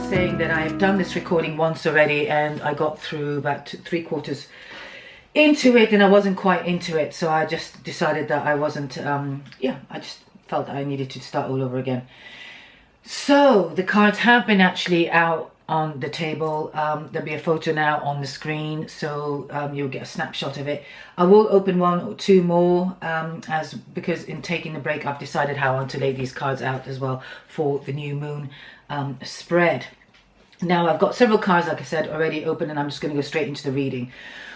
saying that I have done this recording once already and I got through about 3/4 into it and I wasn't quite into it, so I just decided that I wasn't, I just felt that I needed to start all over again. So the cards have been actually out on the table. There'll be a photo now on the screen, so you'll get a snapshot of it. I will open 1 or 2 more because in taking the break I've decided how I want to lay these cards out as well for the new moon spread. Now I've got several cards, like I said, already open, and I'm just going to go straight into the reading.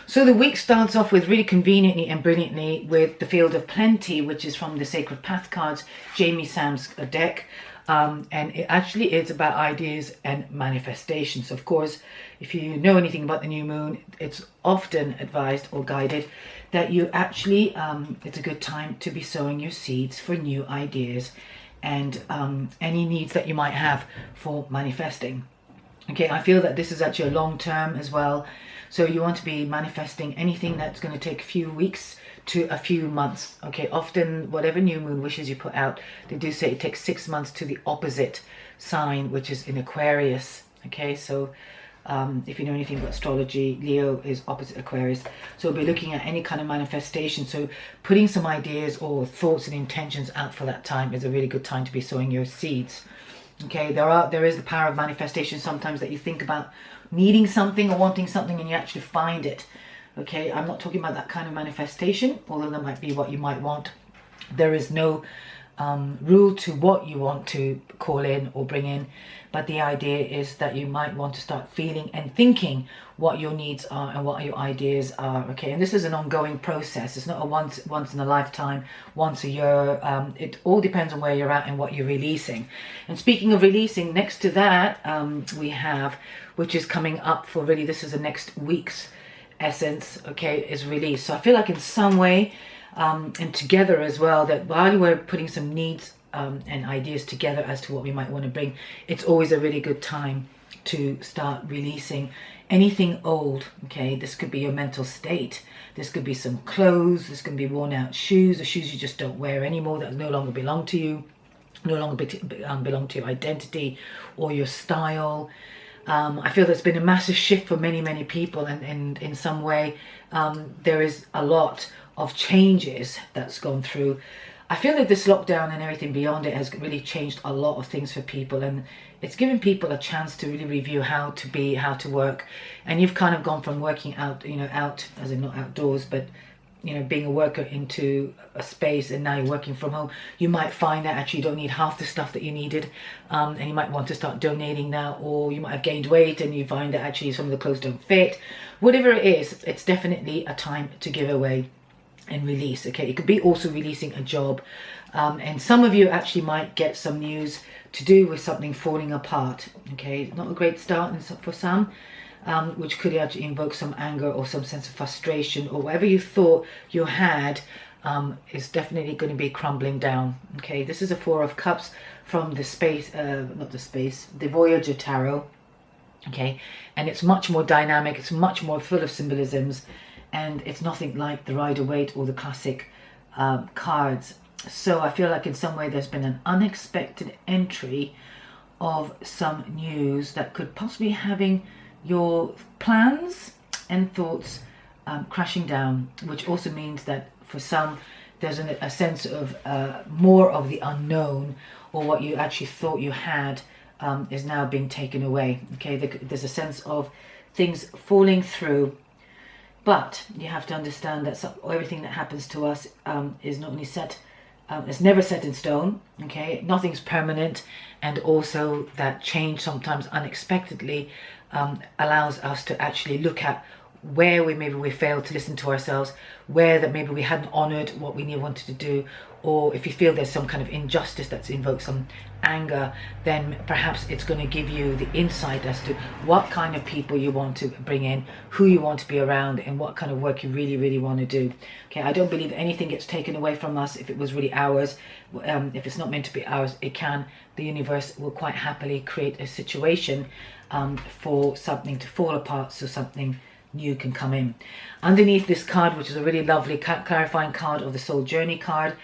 So the week starts off with really conveniently and brilliantly with the Field of Plenty, which is from the Sacred Path cards, Jamie Sam's deck. And it actually is about ideas and manifestations. Of course, if you know anything about the new moon, it's often advised or guided that you actually, it's a good time to be sowing your seeds for new ideas and any needs that you might have for manifesting. Okay, I feel that this is actually a long term as well. So you want to be manifesting anything that's going to take a few weeks to a few months. Okay, often whatever new moon wishes you put out, they do say it takes 6 months to the opposite sign, which is in Aquarius. Okay, so if you know anything about astrology, Leo is opposite Aquarius. So we'll be looking at any kind of manifestation. So putting some ideas or thoughts and intentions out for that time is a really good time to be sowing your seeds. Okay, there is the power of manifestation sometimes, that you think about needing something or wanting something and you actually find it. Okay, I'm not talking about that kind of manifestation, although that might be what you might want. There is no rule to what you want to call in or bring in, but the idea is that you might want to start feeling and thinking what your needs are and what your ideas are. Okay, and this is an ongoing process. It's not a once in a lifetime, once a year. It all depends on where you're at and what you're releasing. And speaking of releasing, next to that we have, which is coming up for really, this is the next week's essence, okay, is released. So I feel like in some way and together as well, that while we're putting some needs and ideas together as to what we might want to bring, it's always a really good time to start releasing anything old. Okay, this could be your mental state, this could be some clothes, this could be worn out shoes, or shoes you just don't wear anymore that no longer belong to you, no longer belong to your identity or your style. I feel there's been a massive shift for many people, and in some way there is a lot of changes that's gone through. I feel that this lockdown and everything beyond it has really changed a lot of things for people, and it's given people a chance to really review how to be, how to work. And you've kind of gone from working out, out as in not outdoors, but being a worker into a space, and now you're working from home. You might find that actually you don't need half the stuff that you needed, and you might want to start donating now, or you might have gained weight and you find that actually some of the clothes don't fit. Whatever it is, it's definitely a time to give away and release. Okay, it could be also releasing a job, and some of you actually might get some news to do with something falling apart. Okay, not a great start for some, which could actually invoke some anger or some sense of frustration, or whatever you thought you had is definitely going to be crumbling down. Okay, this is a 4 of Cups from the the Voyager Tarot. Okay, and it's much more dynamic, it's much more full of symbolisms, and it's nothing like the Rider-Waite or the classic cards. So I feel like in some way there's been an unexpected entry of some news that could possibly having your plans and thoughts crashing down, which also means that for some there's a sense of more of the unknown, or what you actually thought you had is now being taken away. Okay, there's a sense of things falling through, but you have to understand that everything that happens to us is not only set, it's never set in stone. Okay, nothing's permanent, and also that change sometimes unexpectedly allows us to actually look at where maybe we failed to listen to ourselves, where that maybe we hadn't honored what we wanted to do, or if you feel there's some kind of injustice that's invoked some anger, then perhaps it's going to give you the insight as to what kind of people you want to bring in, who you want to be around, and what kind of work you really want to do. Okay, I don't believe anything gets taken away from us if it was really ours. If it's not meant to be ours, the universe will quite happily create a situation for something to fall apart so something new can come in. Underneath this card, which is a really lovely clarifying card of the Soul Journey card,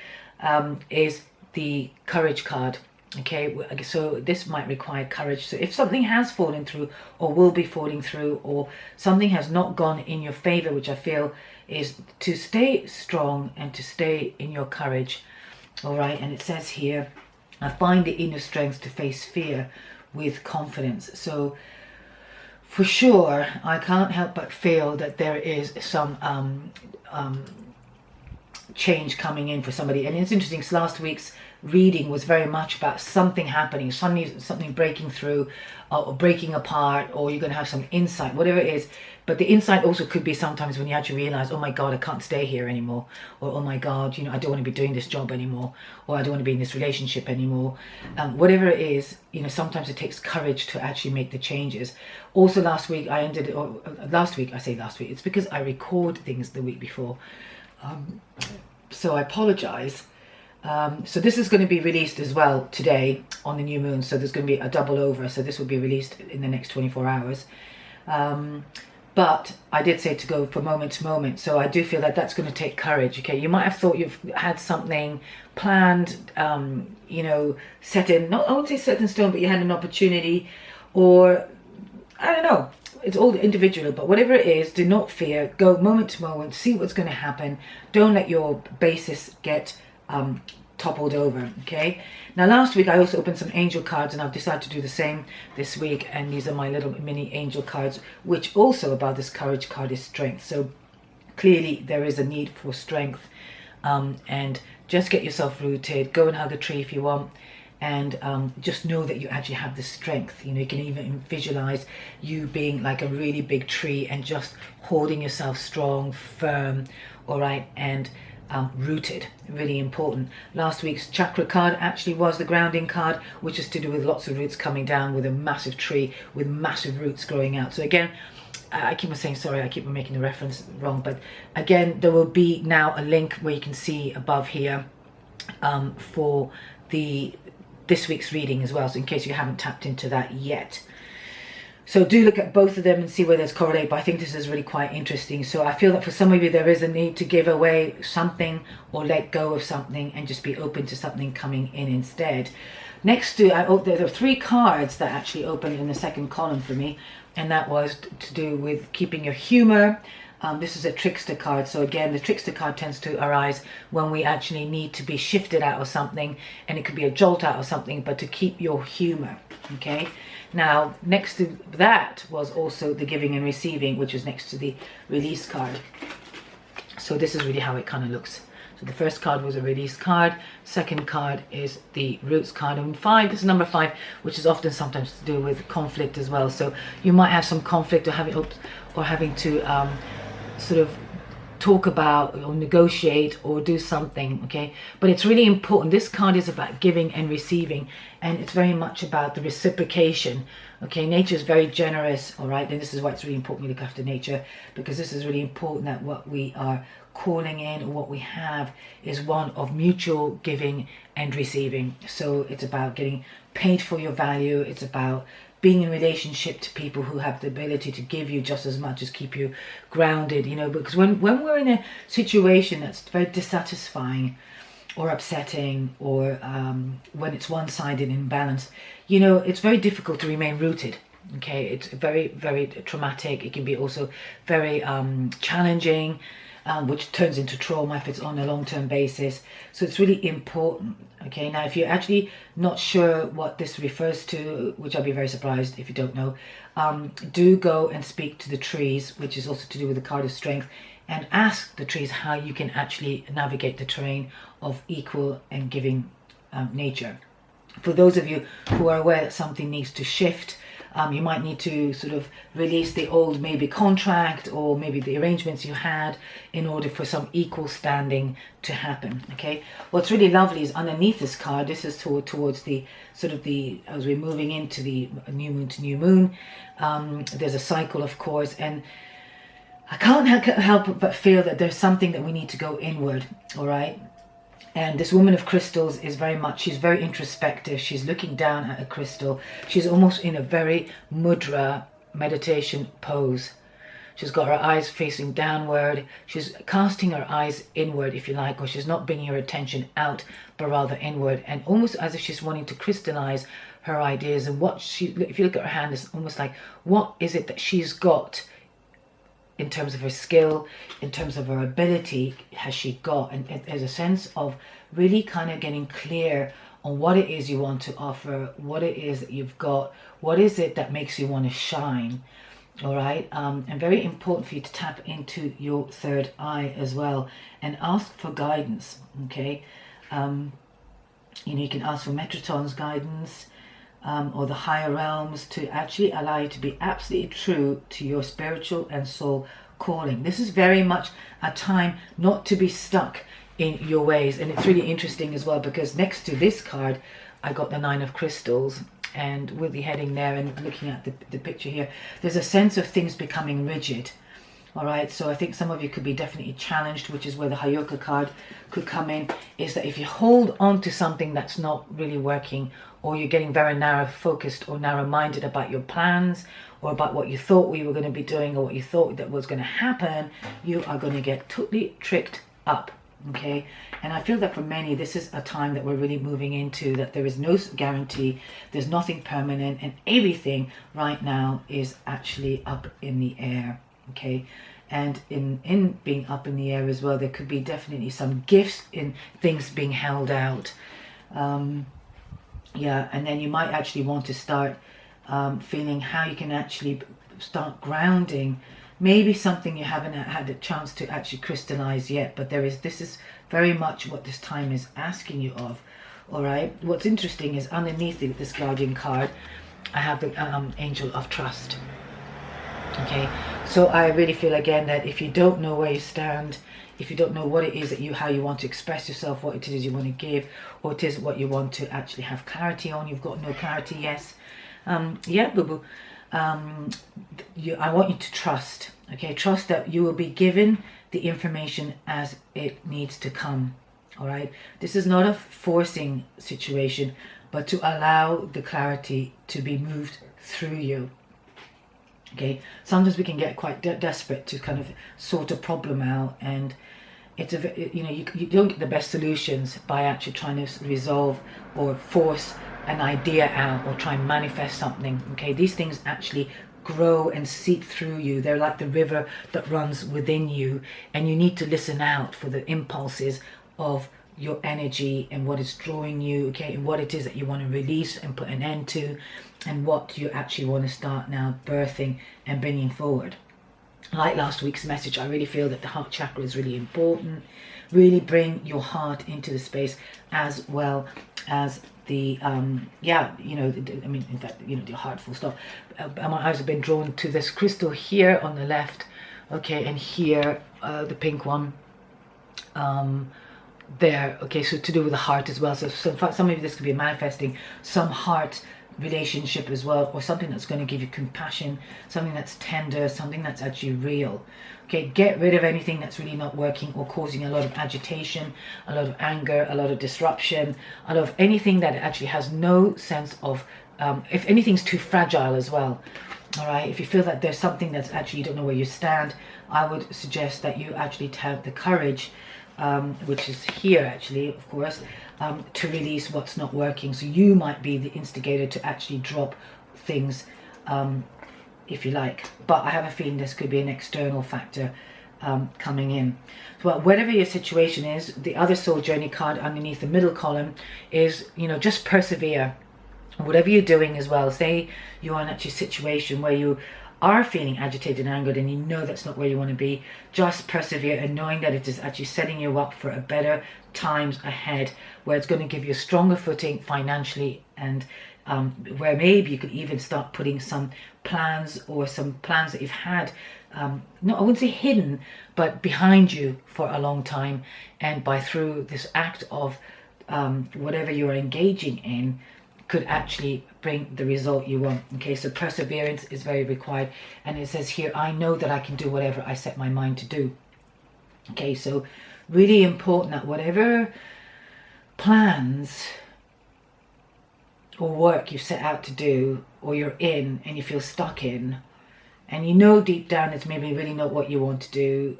is the Courage card. Okay, so this might require courage. So if something has fallen through or will be falling through, or something has not gone in your favor, which I feel is to stay strong and to stay in your courage. All right, and it says here, I find the inner strength to face fear with confidence. So for sure, I can't help but feel that there is some change coming in for somebody. And it's interesting, because last week's reading was very much about something happening, suddenly something breaking through, or breaking apart, or you're going to have some insight, whatever it is. But the insight also could be sometimes when you actually realize, oh my God, I can't stay here anymore, or oh my God, you know, I don't want to be doing this job anymore, or I don't want to be in this relationship anymore. Whatever it is, you know, sometimes it takes courage to actually make the changes. Also last week I ended, or last week, I say last week, it's because I record things the week before. So I apologize. So this is going to be released as well today on the new moon. So there's going to be a double over. So this will be released in the next 24 hours. But I did say to go for moment to moment. So I do feel that that's going to take courage. Okay, you might have thought you've had something planned, you know, set in, not, I won't say set in stone, but you had an opportunity, or I don't know. It's all individual, but whatever it is, do not fear. Go moment to moment, see what's going to happen. Don't let your basis get toppled over. Okay, now last week I also opened some angel cards, and I've decided to do the same this week, and these are my little mini angel cards, which also about this courage card is strength. So clearly there is a need for strength, and just get yourself rooted, go and hug a tree if you want, and just know that you actually have the strength. You know, you can even visualize you being like a really big tree and just holding yourself strong, firm, all right, and rooted. Really important. Last week's chakra card actually was the grounding card, which is to do with lots of roots coming down, with a massive tree with massive roots growing out. So again, I keep on saying, sorry, I keep on making the reference wrong, but again, there will be now a link where you can see above here for this week's reading as well, so in case you haven't tapped into that yet. So do look at both of them and see where there's correlate, but I think this is really quite interesting. So I feel that for some of you there is a need to give away something or let go of something and just be open to something coming in instead. Next to, there are 3 cards that actually opened in the second column for me, and that was to do with keeping your humor. This is a trickster card. So again, the trickster card tends to arise when we actually need to be shifted out of something, and it could be a jolt out of something, but to keep your humor. Okay, now next to that was also the giving and receiving, which is next to the release card. So this is really how it kind of looks. So the first card was a release card, second card is the roots card, and 5 is number 5, which is often sometimes to do with conflict as well. So you might have some conflict or having to sort of talk about or negotiate or do something. Okay, but it's really important. This card is about giving and receiving, and it's very much about the reciprocation. Okay, nature is very generous, all right, and this is why it's really important we look after nature, because this is really important that what we are calling in, or what we have, is one of mutual giving and receiving. So it's about getting paid for your value. It's about being in relationship to people who have the ability to give you just as much as keep you grounded, you know, because when we're in a situation that's very dissatisfying or upsetting, or when it's one-sided imbalance, you know, it's very difficult to remain rooted. Okay, it's very, very traumatic. It can be also very challenging, which turns into trauma if it's on a long-term basis. So it's really important. Okay, now if you're actually not sure what this refers to, which I'll be very surprised if you don't know, do go and speak to the trees, which is also to do with the card of strength, and ask the trees how you can actually navigate the terrain of equal and giving nature. For those of you who are aware that something needs to shift, you might need to sort of release the old maybe contract or maybe the arrangements you had in order for some equal standing to happen. Okay, what's really lovely is underneath this card, this is towards the sort of the, as we're moving into the new moon to new moon, there's a cycle, of course, and I can't help but feel that there's something that we need to go inward. All right, and this woman of crystals is very much, she's very introspective. She's looking down at a crystal. She's almost in a very mudra meditation pose. She's got her eyes facing downward. She's casting her eyes inward, if you like, or she's not bringing her attention out, but rather inward, and almost as if she's wanting to crystallize her ideas. And what she, if you look at her hand, it's almost like, what is it that she's got in terms of her skill, in terms of her ability, has she got? And there's a sense of really kind of getting clear on what it is you want to offer, what it is that you've got, what is it that makes you want to shine. All right, and very important for you to tap into your third eye as well and ask for guidance. Okay, you can ask for Metatron's guidance, or the higher realms, to actually allow you to be absolutely true to your spiritual and soul calling. This is very much a time not to be stuck in your ways. And it's really interesting as well, because next to this card I got the Nine of Crystals, and with the heading there and looking at the picture here, there's a sense of things becoming rigid. All right, so I think some of you could be definitely challenged, which is where the Hayoka card could come in, is that if you hold on to something that's not really working, or you're getting very narrow focused or narrow minded about your plans, or about what you thought we were going to be doing, or what you thought that was going to happen, you are going to get totally tricked up. Okay, and I feel that for many this is a time that we're really moving into, that there is no guarantee, there's nothing permanent, and everything right now is actually up in the air. Okay, and in being up in the air as well, there could be definitely some gifts in things being held out. Yeah, and then you might actually want to start feeling how you can actually start grounding maybe something you haven't had a chance to actually crystallize yet, but this is very much what this time is asking you of. All right, what's interesting is underneath this Guardian card I have the Angel of Trust. Okay, so I really feel again that if you don't know where you stand, if you don't know what it is that how you want to express yourself, what it is you want to give, or it is what you want to actually have clarity on, you've got no clarity, yes, yeah, boo-boo. I want you to trust. Okay, trust that you will be given the information as it needs to come. All right, this is not a forcing situation, but to allow the clarity to be moved through you. Okay, sometimes we can get quite desperate to kind of sort a problem out, and it's you don't get the best solutions by actually trying to resolve or force an idea out or try and manifest something. Okay, these things actually grow and seep through you. They're like the river that runs within you, and you need to listen out for the impulses of your energy and what is drawing you, okay, and what it is that you want to release and put an end to, and what you actually want to start now birthing and bringing forward. Like last week's message, I really feel that the heart chakra is really important. Really bring your heart into the space, as well as the in fact, the heart, full stop. My eyes have been drawn to this crystal here on the left, okay, and here the pink one there, okay, so to do with the heart as well. So some of you, this could be manifesting some heart relationship as well, or something that's going to give you compassion, something that's tender, something that's actually real. Okay, get rid of anything that's really not working or causing a lot of agitation, a lot of anger, a lot of disruption, a lot of anything that actually has no sense of, if anything's too fragile as well. All right, if you feel that there's something that's actually, you don't know where you stand, I would suggest that you actually have the courage, which is here actually, of course, to release what's not working. So you might be the instigator to actually drop things, if you like. But I have a feeling this could be an external factor coming in. Well, whatever your situation is, the other soul journey card underneath the middle column is, just persevere. Whatever you're doing as well. Say you're in actually a situation where you are feeling agitated and angered, and you know that's not where you want to be. Just persevere, and knowing that it is actually setting you up for a better times ahead, where it's going to give you a stronger footing financially, and where maybe you could even start putting some plans, or some plans that you've had, no, I wouldn't say hidden, but behind you for a long time, and through this act of whatever you're engaging in, could actually bring the result you want. Okay, so perseverance is very required, and it says here, I know that I can do whatever I set my mind to do. Okay, so really important that whatever plans or work you set out to do, or you're in and you feel stuck in, and you know deep down it's maybe really not what you want to do,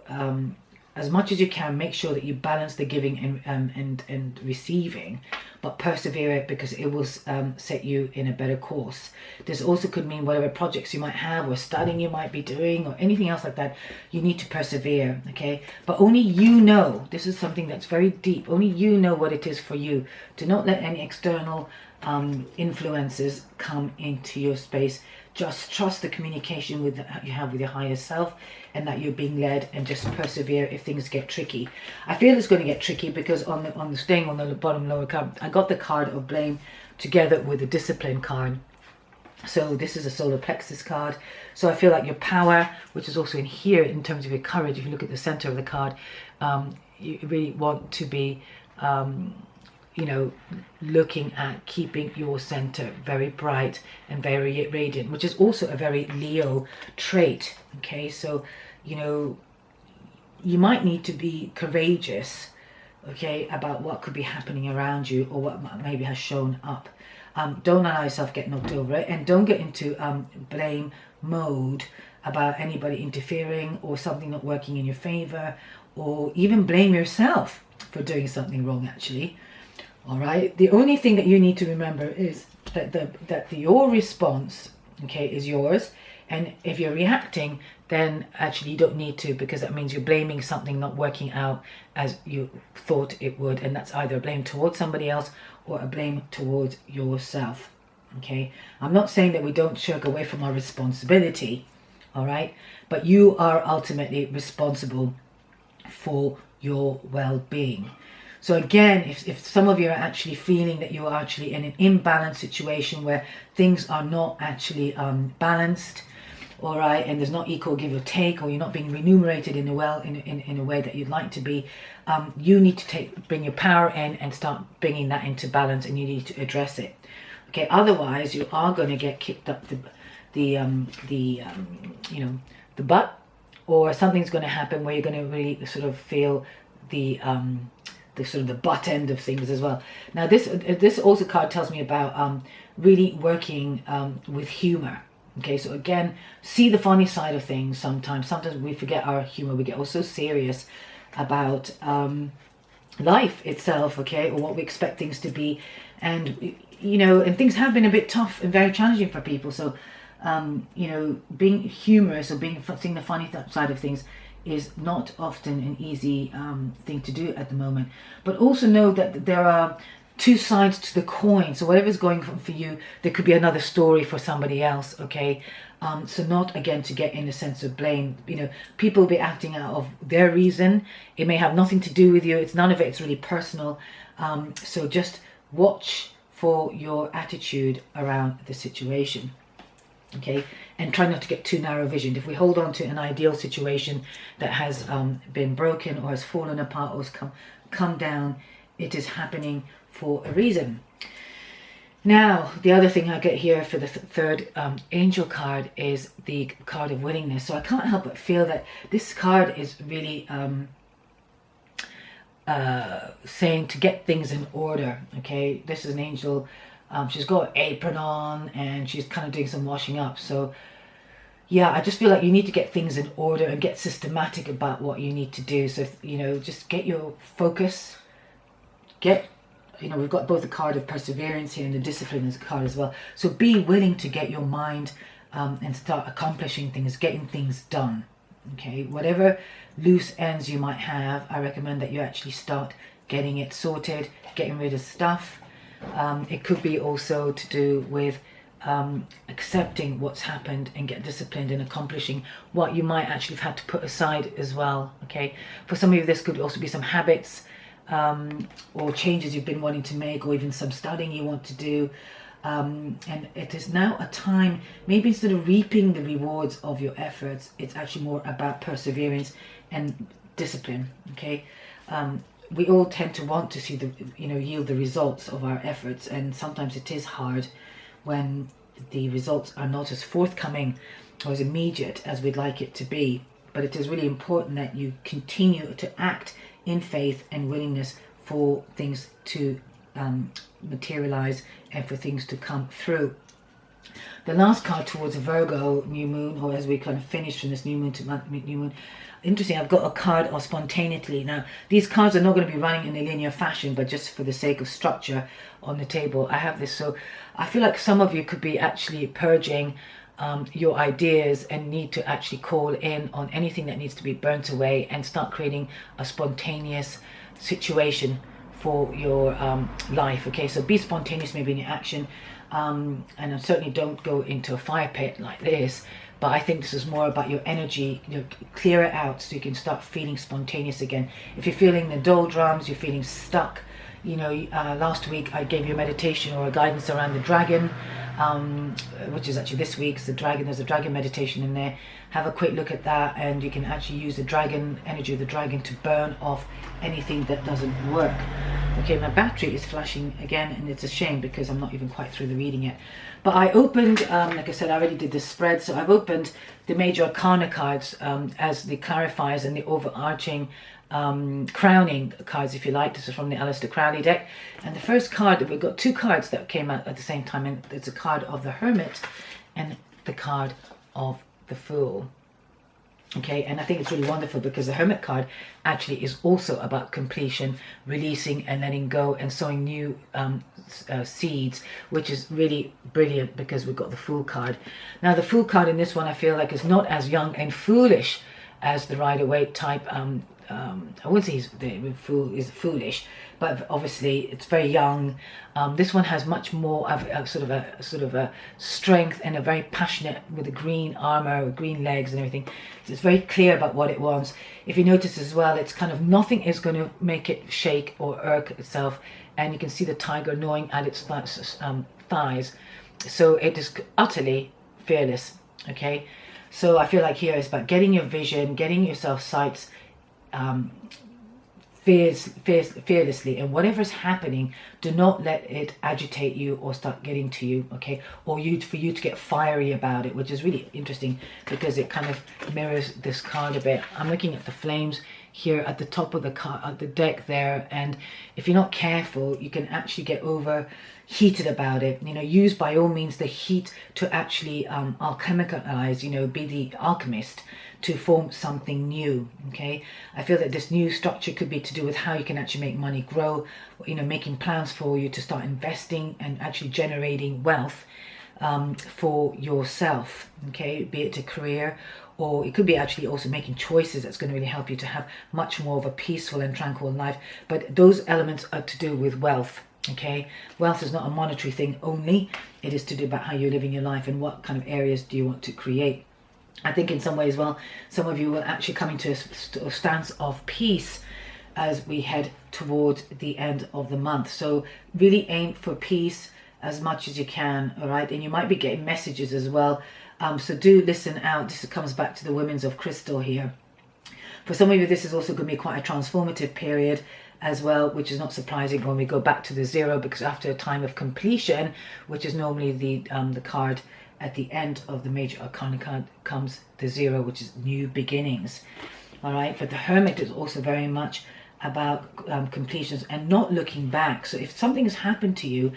as much as you can, make sure that you balance the giving and receiving, but persevere it, because it will set you in a better course. This also could mean whatever projects you might have, or studying you might be doing, or anything else like that. You need to persevere, okay? But only you know. This is something that's very deep. Only you know what it is for you. Do not let any external influences come into your space. Just trust the communication you have with your higher self, and that you're being led, and just persevere if things get tricky. I feel it's going to get tricky because on the staying on the bottom lower card, I got the card of blame together with the discipline card. So this is a solar plexus card. So I feel like your power, which is also in here in terms of your courage, if you look at the center of the card, you really want to be you know, looking at keeping your center very bright and very radiant, which is also a very Leo trait. Okay, so, you know, you might need to be courageous, okay, about what could be happening around you, or what maybe has shown up. Don't allow yourself get knocked over it, and don't get into blame mode about anybody interfering or something not working in your favor, or even blame yourself for doing something wrong, actually. All right, the only thing that you need to remember is that your response, okay, is yours. And if you're reacting, then actually you don't need to, because that means you're blaming something not working out as you thought it would. And that's either a blame towards somebody else or a blame towards yourself. Okay, I'm not saying that we don't shirk away from our responsibility, all right, but you are ultimately responsible for your well-being. So again, if some of you are actually feeling that you are actually in an imbalanced situation where things are not actually balanced, all right, and there's not equal give or take, or you're not being remunerated in a way that you'd like to be, you need to bring your power in and start bringing that into balance, and you need to address it. Okay, otherwise you are going to get kicked up the butt, or something's going to happen where you're going to really sort of feel the sort of the butt end of things as well. Now this also card tells me about really working with humor. Okay, so again, see the funny side of things. Sometimes we forget our humor. We get also serious about life itself, okay, or what we expect things to be. And you know, and things have been a bit tough and very challenging for people. So you know, being humorous or seeing the funny side of things is not often an easy thing to do at the moment. But also know that there are two sides to the coin. So whatever's going on for you, there could be another story for somebody else, okay? So not, again, to get in a sense of blame. You know, people will be acting out of their reason. It may have nothing to do with you. It's none of it. It's really personal. So just watch for your attitude around the situation. Okay, and try not to get too narrow visioned. If we hold on to an ideal situation that has been broken or has fallen apart or has come down, it is happening for a reason. Now, the other thing I get here for the third angel card is the card of willingness. So I can't help but feel that this card is really saying to get things in order. Okay, this is an angel. She's got an apron on and she's kind of doing some washing up. So yeah, I just feel like you need to get things in order and get systematic about what you need to do. So, you know, just get your focus, you know, we've got both the card of perseverance here and the discipline as a card as well. So be willing to get your mind and start accomplishing things, getting things done. Okay, whatever loose ends you might have, I recommend that you actually start getting it sorted, getting rid of stuff. It could be also to do with accepting what's happened and get disciplined in accomplishing what you might actually have had to put aside as well. Okay, for some of you this could also be some habits or changes you've been wanting to make, or even some studying you want to do, and it is now a time, maybe instead of reaping the rewards of your efforts, it's actually more about perseverance and discipline. Okay, we all tend to want to see yield the results of our efforts, and sometimes it is hard when the results are not as forthcoming or as immediate as we'd like it to be. But it is really important that you continue to act in faith and willingness for things to materialize and for things to come through. The last card towards a Virgo new moon, or as we kind of finish from this new moon to new moon. Interesting, I've got a card of spontaneity. Now, these cards are not going to be running in a linear fashion, but just for the sake of structure on the table, I have this. So I feel like some of you could be actually purging your ideas and need to actually call in on anything that needs to be burnt away and start creating a spontaneous situation for your life. Okay, so be spontaneous maybe in your action, and certainly don't go into a fire pit like this, but I think this is more about your energy. You know, clear it out so you can start feeling spontaneous again. If you're feeling the doldrums, you're feeling stuck, you know, last week I gave you a meditation or a guidance around the dragon, which is actually this week's the dragon. There's a dragon meditation in there. Have a quick look at that, and you can actually use the dragon energy of the dragon to burn off anything that doesn't work. Okay, my battery is flashing again, and it's a shame because I'm not even quite through the reading yet. But I opened, like I said, I already did the spread, so I've opened the major arcana cards as the clarifiers and the overarching crowning cards, if you like. This is from the Aleister Crowley deck, and the first card, we've got two cards that came out at the same time, and it's a card of the Hermit and the card of the Fool. Okay, and I think it's really wonderful because the Hermit card actually is also about completion, releasing and letting go and sowing new seeds, which is really brilliant because we've got the Fool card. Now the Fool card in this one I feel like is not as young and foolish as the Rider-Waite type. I wouldn't say the Fool is foolish, but obviously it's very young. This one has much more of a sort of a strength, and a very passionate with the green armor, with green legs and everything. So it's very clear about what it wants. If you notice as well, it's kind of nothing is going to make it shake or irk itself, and you can see the tiger gnawing at its thighs. So it is utterly fearless. Okay, so I feel like here it's about getting your vision, getting yourself sights, fearlessly, and whatever is happening, do not let it agitate you or start getting to you. Okay, or for you to get fiery about it, which is really interesting because it kind of mirrors this card a bit. I'm looking at the flames here at the top of the deck there, and if you're not careful, you can actually get overheated about it. You know, use by all means the heat to actually alchemicalize, you know, be the alchemist to form something new. Okay, I feel that this new structure could be to do with how you can actually make money grow, you know, making plans for you to start investing and actually generating wealth for yourself. Okay, be it a career, or it could be actually also making choices that's going to really help you to have much more of a peaceful and tranquil life. But those elements are to do with wealth. Okay, wealth is not a monetary thing only. It is to do about how you're living your life and what kind of areas do you want to create. I think in some ways, well, some of you will actually come into a stance of peace as we head towards the end of the month. So really aim for peace as much as you can, all right? And you might be getting messages as well. So do listen out. This comes back to the Women's of Crystal here. For some of you, this is also going to be quite a transformative period as well, which is not surprising when we go back to the zero, because after a time of completion, which is normally the card at the end of the major arcana card, comes the zero, which is new beginnings. All right, but the Hermit is also very much about completions and not looking back. So if something has happened to you,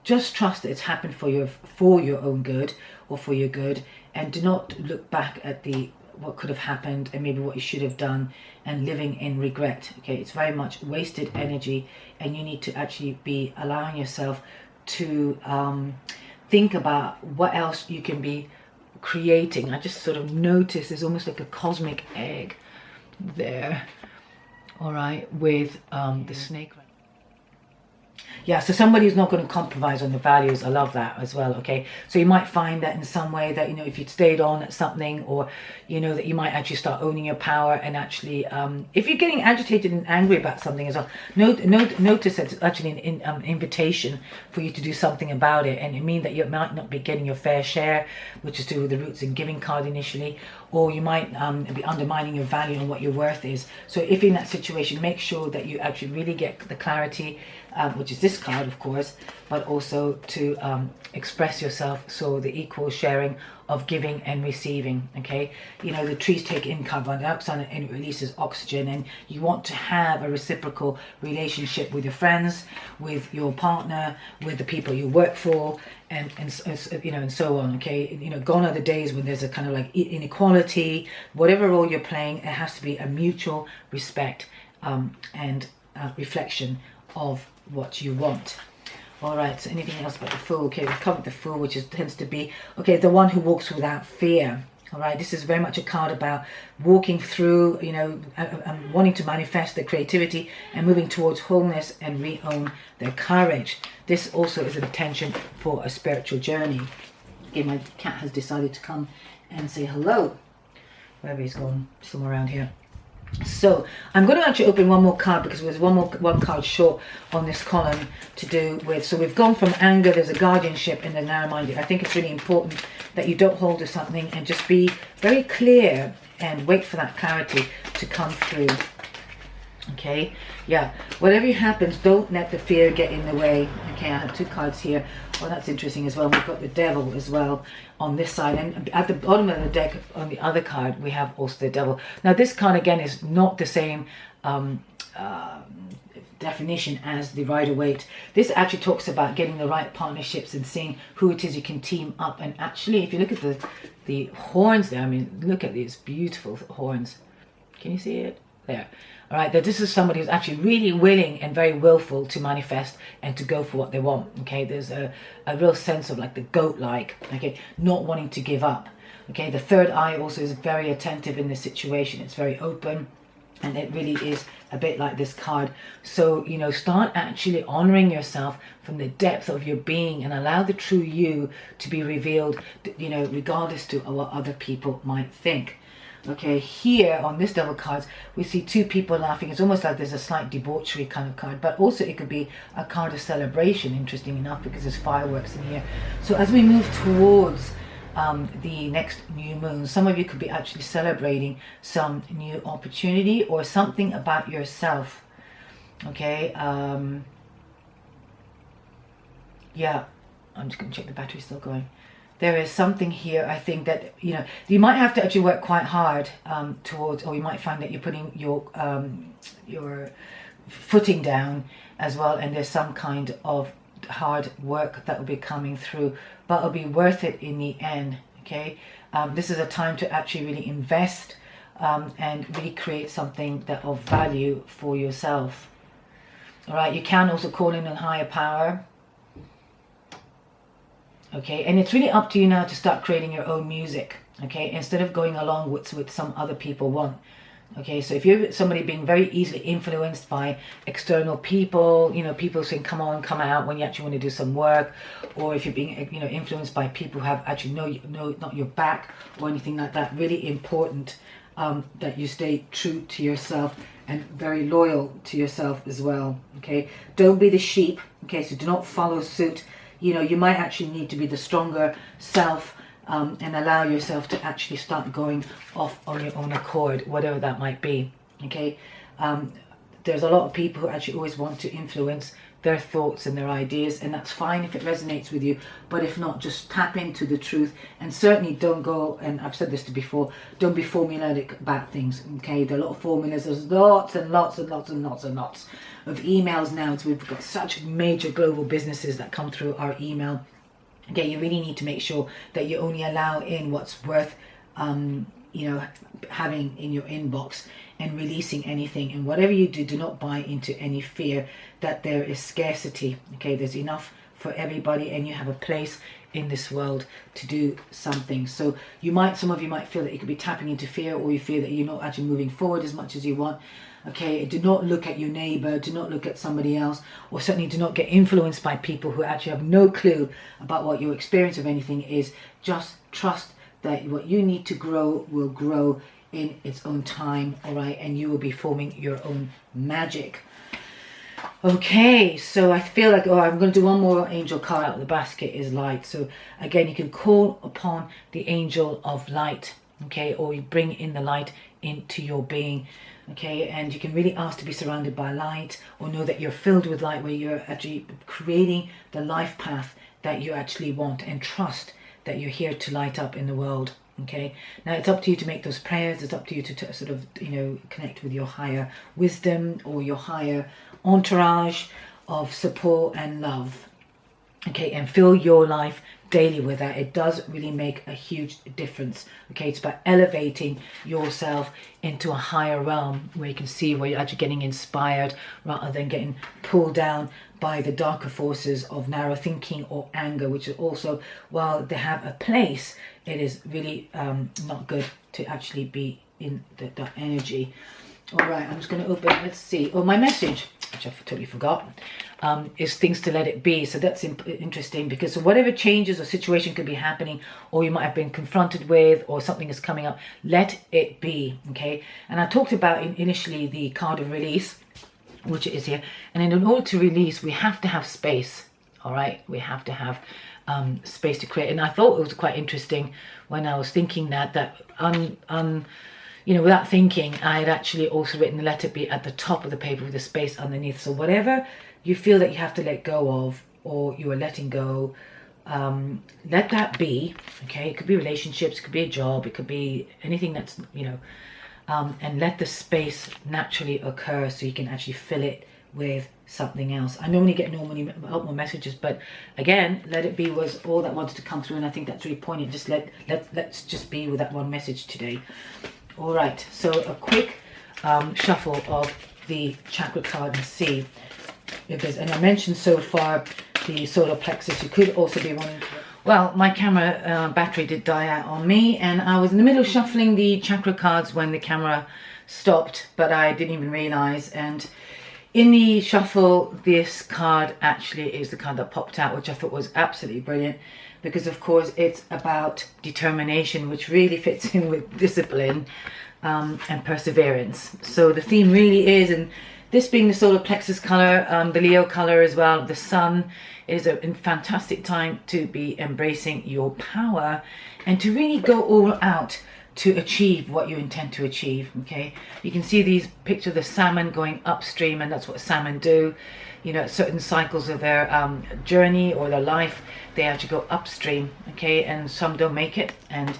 just trust that it's happened for your own good or for your good, and do not look back at what could have happened and maybe what you should have done and living in regret. Okay, it's very much wasted energy, and you need to actually be allowing yourself to think about what else you can be creating. I just sort of noticed there's almost like a cosmic egg there, all right, with the snake. Yeah, so somebody who's not going to compromise on the values. I love that as well. Okay, so you might find that in some way that, you know, if you'd stayed on at something, or, you know, that you might actually start owning your power, and actually if you're getting agitated and angry about something as well, notice that it's actually an invitation for you to do something about it. And it means that you might not be getting your fair share, which is to do with the Roots and Giving card initially, or you might be undermining your value and what your worth is. So if you're in that situation, make sure that you actually really get the clarity, which is this card, of course, but also to express yourself, so the equal sharing of giving and receiving. Okay, you know, the trees take in carbon dioxide and it releases oxygen, and you want to have a reciprocal relationship with your friends, with your partner, with the people you work for, and you know, and so on. Okay, you know, gone are the days when there's a kind of like inequality. Whatever role you're playing, it has to be a mutual respect and reflection of what you want. All right, so anything else about the Fool? Okay, we've covered the Fool, which tends to be, okay, the one who walks without fear. All right, this is very much a card about walking through, you know, wanting to manifest their creativity and moving towards wholeness and re-own their courage. This also is an intention for a spiritual journey. Okay, my cat has decided to come and say hello. Wherever he's gone, somewhere around here. So I'm going to actually open one more card because there's one card short on this column to do with, so we've gone from anger, there's a guardianship, and the narrow-minded. I think it's really important that you don't hold to something and just be very clear and wait for that clarity to come through. Okay, yeah, whatever happens, don't let the fear get in the way. Okay, I have two cards here. Oh, that's interesting as well. We've got the Devil as well on this side, and at the bottom of the deck on the other card we have also the Devil. Now this card again is not the same definition as the Rider-Waite. This actually talks about getting the right partnerships and seeing who it is you can team up. And actually, if you look at the horns there, I mean, look at these beautiful horns. Can you see it? There. All right, that this is somebody who's actually really willing and very willful to manifest and to go for what they want. Okay, there's a real sense of like the goat-like, okay, not wanting to give up. Okay, the third eye also is very attentive in this situation. It's very open, and it really is a bit like this card. So, you know, start actually honoring yourself from the depth of your being and allow the true you to be revealed, you know, regardless to what other people might think. Okay, here on this Devil cards, we see two people laughing. It's almost like there's a slight debauchery kind of card, but also it could be a card of celebration, interesting enough, because there's fireworks in here. So as we move towards the next new moon, some of you could be actually celebrating some new opportunity or something about yourself. Okay, yeah, I'm just going to check the battery's still going. There is something here, I think, that, you know, you might have to actually work quite hard towards, or you might find that you're putting your footing down as well, and there's some kind of hard work that will be coming through, but it'll be worth it in the end. Okay, this is a time to actually really invest and really create something that of value for yourself. All right, you can also call in a higher power. Okay, and it's really up to you now to start creating your own music, okay, instead of going along with some other people want. Okay, so if you're somebody being very easily influenced by external people, you know, people saying come on, come out when you actually want to do some work, or if you're being, you know, influenced by people who have actually not your back or anything like that, really important that you stay true to yourself and very loyal to yourself as well. Okay, don't be the sheep. Okay, so do not follow suit. You know, you might actually need to be the stronger self and allow yourself to actually start going off on your own accord, whatever that might be. Okay, there's a lot of people who actually always want to influence their thoughts and their ideas, and that's fine if it resonates with you, but if not, just tap into the truth, and certainly don't go, and I've said this before, don't be formulaic about things. Okay, there are a lot of formulas. There's lots and lots and lots and lots and lots of emails now. So we've got such major global businesses that come through our email. Okay, you really need to make sure that you only allow in what's worth you know, having in your inbox, and releasing anything. And whatever you do, do not buy into any fear that there is scarcity. Okay, there's enough for everybody, and you have a place in this world to do something. So some of you might feel that you could be tapping into fear, or you feel that you're not actually moving forward as much as you want. Okay, do not look at your neighbor, do not look at somebody else, or certainly do not get influenced by people who actually have no clue about what your experience of anything is. Just trust that what you need to grow will grow in its own time, all right, and you will be forming your own magic. Okay, so I feel like, I'm going to do one more angel card out of the basket, is light. So again, you can call upon the angel of light, okay, or you bring in the light into your being. Okay, and you can really ask to be surrounded by light, or know that you're filled with light, where you're actually creating the life path that you actually want, and trust that you're here to light up in the world. Okay, now it's up to you to make those prayers. It's up to you to sort of, you know, connect with your higher wisdom or your higher entourage of support and love. Okay, and fill your life daily with that. It does really make a huge difference. Okay, it's about elevating yourself into a higher realm where you can see where you're actually getting inspired rather than getting pulled down by the darker forces of narrow thinking or anger, which is also, while they have a place, it is really not good to actually be in that energy. All right, I'm just going to open, let's see. Oh, my message, which I totally forgot, is things to let it be. So that's interesting, because whatever changes or situation could be happening, or you might have been confronted with, or something is coming up, let it be. Okay, and I talked about initially the card of release, which it is here. And in order to release, we have to have space. All right, we have to have space to create. And I thought it was quite interesting when I was thinking that you know, without thinking, I had actually also written the let it be at the top of the paper with a space underneath. So whatever you feel that you have to let go of, or you are letting go, let that be. Okay, it could be relationships, it could be a job, it could be anything that's, you know, and let the space naturally occur so you can actually fill it with something else. I normally get more messages, but again, let it be was all that wanted to come through, and I think that's really poignant. Just let's just be with that one message today. All right, so a quick shuffle of the chakra card and see if there's, and I mentioned so far the solar plexus. You could also be wanting to, well, my camera battery did die out on me, and I was in the middle of shuffling the chakra cards when the camera stopped, but I didn't even realize. And in the shuffle, this card actually is the card that popped out, which I thought was absolutely brilliant, because of course it's about determination, which really fits in with discipline and perseverance. So the theme really is, and this being the solar plexus color, the Leo color as well, the sun, is a fantastic time to be embracing your power and to really go all out to achieve what you intend to achieve. Okay, you can see these picture of the salmon going upstream, and that's what salmon do. You know, at certain cycles of their journey or their life, they actually go upstream. Okay, and some don't make it and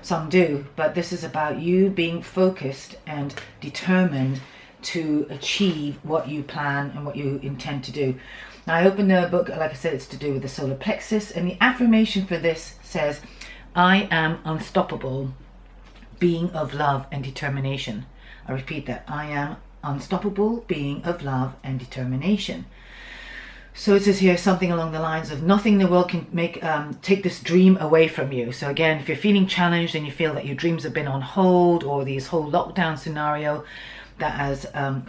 some do, but this is about you being focused and determined to achieve what you plan and what you intend to do. Now, I opened the book, like I said, it's to do with the solar plexus, and the affirmation for this says, I am unstoppable, being of love and determination. I repeat that, I am unstoppable, being of love and determination. So it says here something along the lines of, nothing in the world can make take this dream away from you. So again, if you're feeling challenged and you feel that your dreams have been on hold, or this whole lockdown scenario that has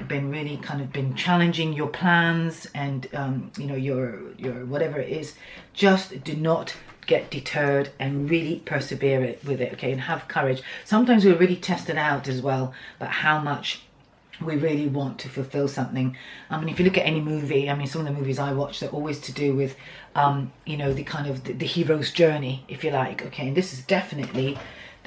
been really kind of been challenging your plans and you know, your whatever it is, just do not get deterred and really persevere with it. Okay, and have courage. Sometimes we're really tested out as well about how much we really want to fulfill something. I mean, if you look at any movie, I mean, some of the movies I watch, they're always to do with you know, the kind of the hero's journey, if you like. Okay, and this is definitely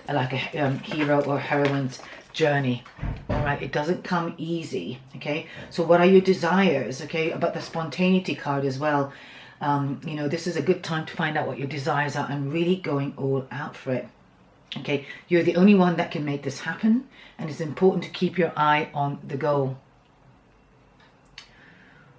like a hero or heroine's journey. All right, it doesn't come easy. Okay, so what are your desires? Okay, about the spontaneity card as well, you know, this is a good time to find out what your desires are and really going all out for it. Okay, you're the only one that can make this happen, and it's important to keep your eye on the goal.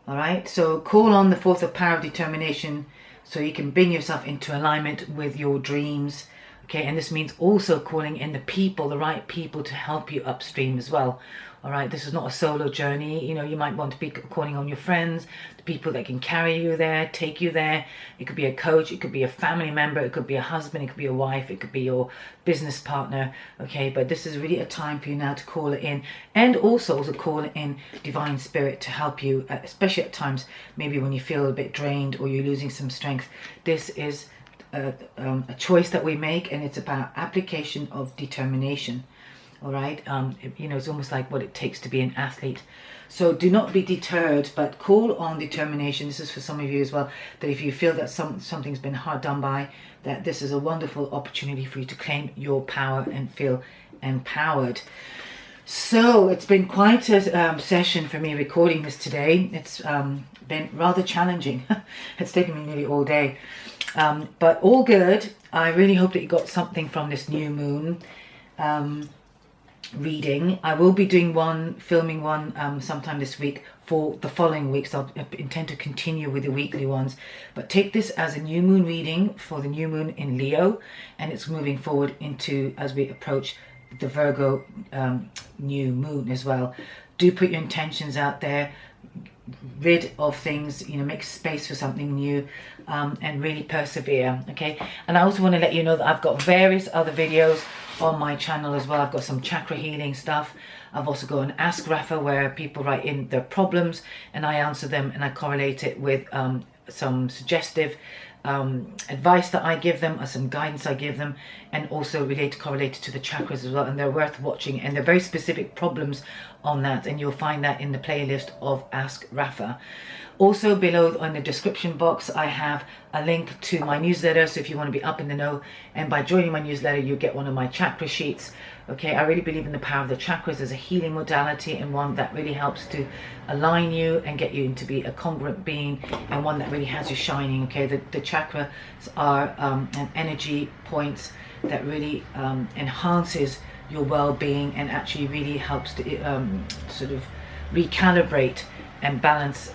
All right, so call on the fourth of power of determination so you can bring yourself into alignment with your dreams. Okay, and this means also calling in the people, the right people, to help you upstream as well. All right, this is not a solo journey. You know, you might want to be calling on your friends, the people that can carry you there, take you there. It could be a coach, it could be a family member, it could be a husband, it could be a wife, it could be your business partner. Okay, but this is really a time for you now to call it in, and also to call in divine spirit to help you, especially at times maybe when you feel a bit drained or you're losing some strength. This is a choice that we make, and it's about application of determination. All right, you know, it's almost like what it takes to be an athlete. So do not be deterred, but call on determination. This is for some of you as well, that if you feel that something's been hard done by, that this is a wonderful opportunity for you to claim your power and feel empowered. So it's been quite a session for me recording this today. It's been rather challenging. It's taken me nearly all day, but all good. I really hope that you got something from this new moon reading. I will be doing filming one sometime this week for the following week, so I intend to continue with the weekly ones. But take this as a new moon reading for the new moon in Leo, and it's moving forward into as we approach the Virgo new moon as well. Do put your intentions out there, rid of things, you know, make space for something new, and really persevere. Okay, and I also want to let you know that I've got various other videos on my channel as well. I've got some chakra healing stuff. I've also got an Ask Rafah where people write in their problems and I answer them, and I correlate it with some suggestive advice that I give them, or some guidance I give them, and also correlated to the chakras as well. And they're worth watching, and they're very specific problems on that, and you'll find that in the playlist of Ask Rafah. Also below in the description box I have a link to my newsletter, so if you want to be up in the know, and by joining my newsletter you get one of my chakra sheets. Okay, I really believe in the power of the chakras as a healing modality, and one that really helps to align you and get you to be a congruent being, and one that really has you shining. Okay, the chakras are an energy points that really enhances your well-being, and actually really helps to sort of recalibrate and balance,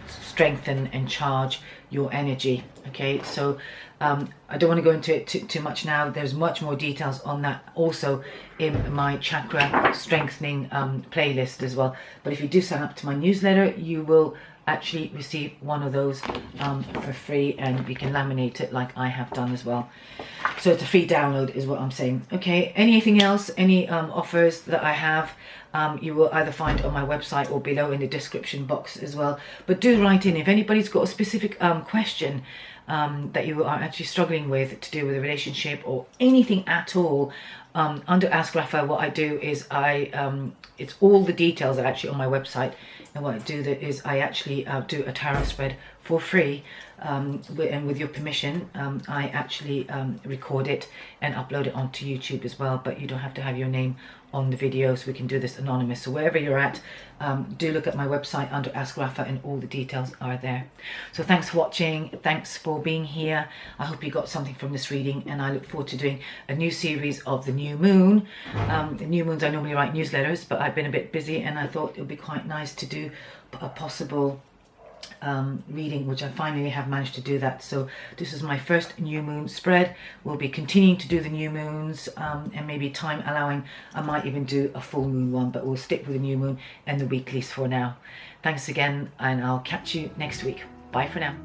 strengthen and charge your energy. Okay, so I don't want to go into it too much now. There's much more details on that also in my chakra strengthening playlist as well. But if you do sign up to my newsletter, you will actually receive one of those for free, and we can laminate it like I have done as well. So it's a free download is what I'm saying. Okay, anything else, any offers that I have, you will either find on my website or below in the description box as well. But do write in if anybody's got a specific question that you are actually struggling with to do with a relationship or anything at all. Under Ask Rafah, what I do is it's all the details are actually on my website, and what I do is I actually do a tarot spread for free, and with your permission I actually record it and upload it onto YouTube as well. But you don't have to have your name on the video, so we can do this anonymous. So wherever you're at, do look at my website under Ask Rafah, and all the details are there. So thanks for watching, thanks for being here. I hope you got something from this reading, and I look forward to doing a new series of the new moon. The new moons I normally write newsletters, but I've been a bit busy, and I thought it would be quite nice to do a possible reading, which I finally have managed to do that. So this is my first new moon spread. We'll be continuing to do the new moons, and maybe time allowing I might even do a full moon one, but we'll stick with the new moon and the weeklies for now. Thanks again, and I'll catch you next week. Bye for now.